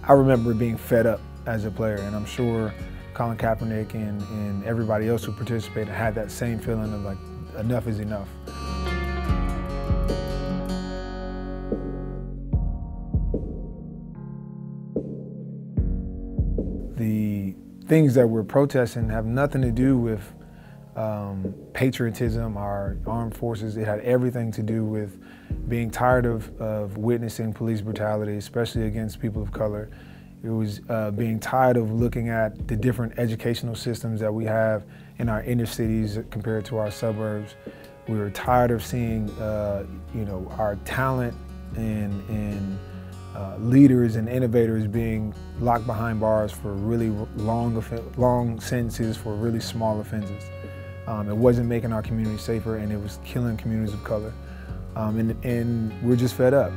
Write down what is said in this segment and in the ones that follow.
I remember being fed up as a player, and I'm sure Colin Kaepernick and everybody else who participated had that same feeling of like, enough is enough. The things that we're protesting have nothing to do with patriotism, our armed forces. It had everything to do with being tired of witnessing police brutality, especially against people of color. It was being tired of looking at the different educational systems that we have in our inner cities compared to our suburbs. We were tired of seeing our talent and leaders and innovators being locked behind bars for really long sentences for really small offenses. It wasn't making our community safer, and it was killing communities of color. And we're just fed up.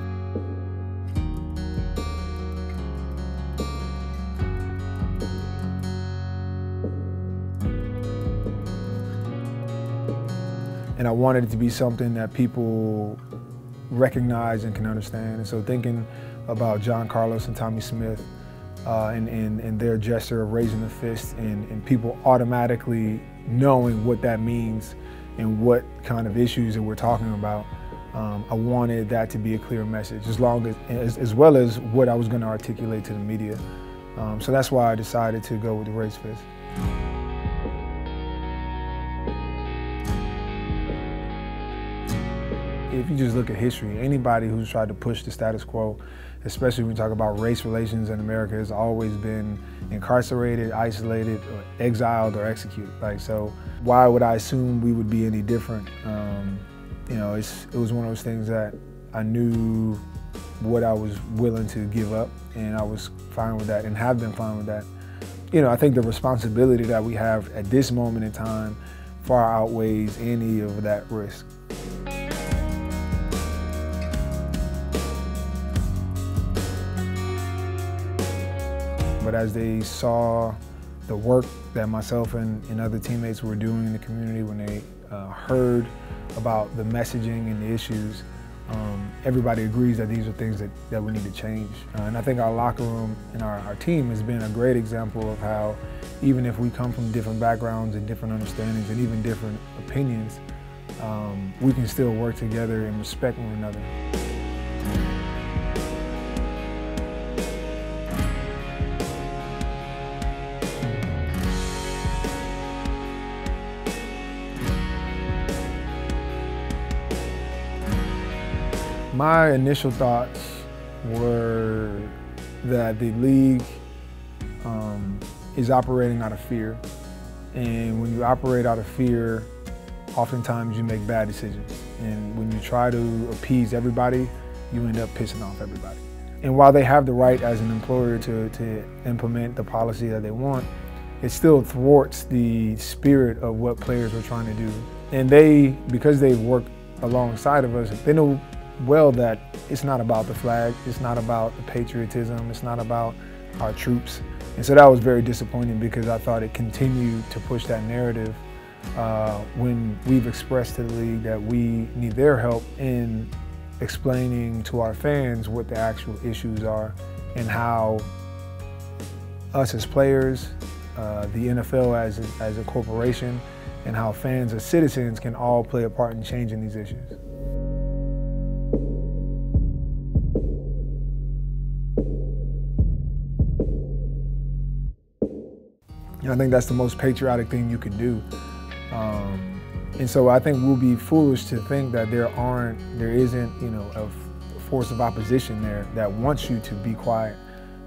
And I wanted it to be something that people recognize and can understand. And so thinking about John Carlos and Tommy Smith and their gesture of raising the fist and people automatically knowing what that means and what kind of issues that we're talking about, I wanted that to be a clear message, as well as what I was going to articulate to the media. So that's why I decided to go with the raised fist. If you just look at history, anybody who's tried to push the status quo, especially when we talk about race relations in America, has always been incarcerated, isolated, or exiled, or executed. So why would I assume we would be any different? It was one of those things that I knew what I was willing to give up, and I was fine with that and have been fine with that. I think the responsibility that we have at this moment in time far outweighs any of that risk. But as they saw the work that myself and other teammates were doing in the community, when they heard about the messaging and the issues, everybody agrees that these are things that we need to change. And I think our locker room and our team has been a great example of how, even if we come from different backgrounds and different understandings and even different opinions, we can still work together and respect one another. My initial thoughts were that the league is operating out of fear. And when you operate out of fear, oftentimes you make bad decisions. And when you try to appease everybody, you end up pissing off everybody. And while they have the right as an employer to implement the policy that they want, it still thwarts the spirit of what players are trying to do. And because they've worked alongside of us, they know well that it's not about the flag, it's not about the patriotism, it's not about our troops. And so that was very disappointing, because I thought it continued to push that narrative when we've expressed to the league that we need their help in explaining to our fans what the actual issues are and how us as players, the NFL as a corporation, and how fans as citizens can all play a part in changing these issues. I think that's the most patriotic thing you can do. And so I think we'll be foolish to think that there isn't a force of opposition there that wants you to be quiet,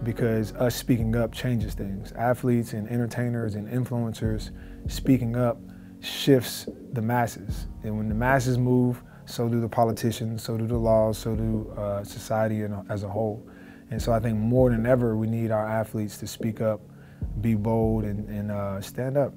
because us speaking up changes things. Athletes and entertainers and influencers speaking up shifts the masses. And when the masses move, so do the politicians, so do the laws, so do society as a whole. And so I think more than ever, we need our athletes to speak up, be bold, and stand up.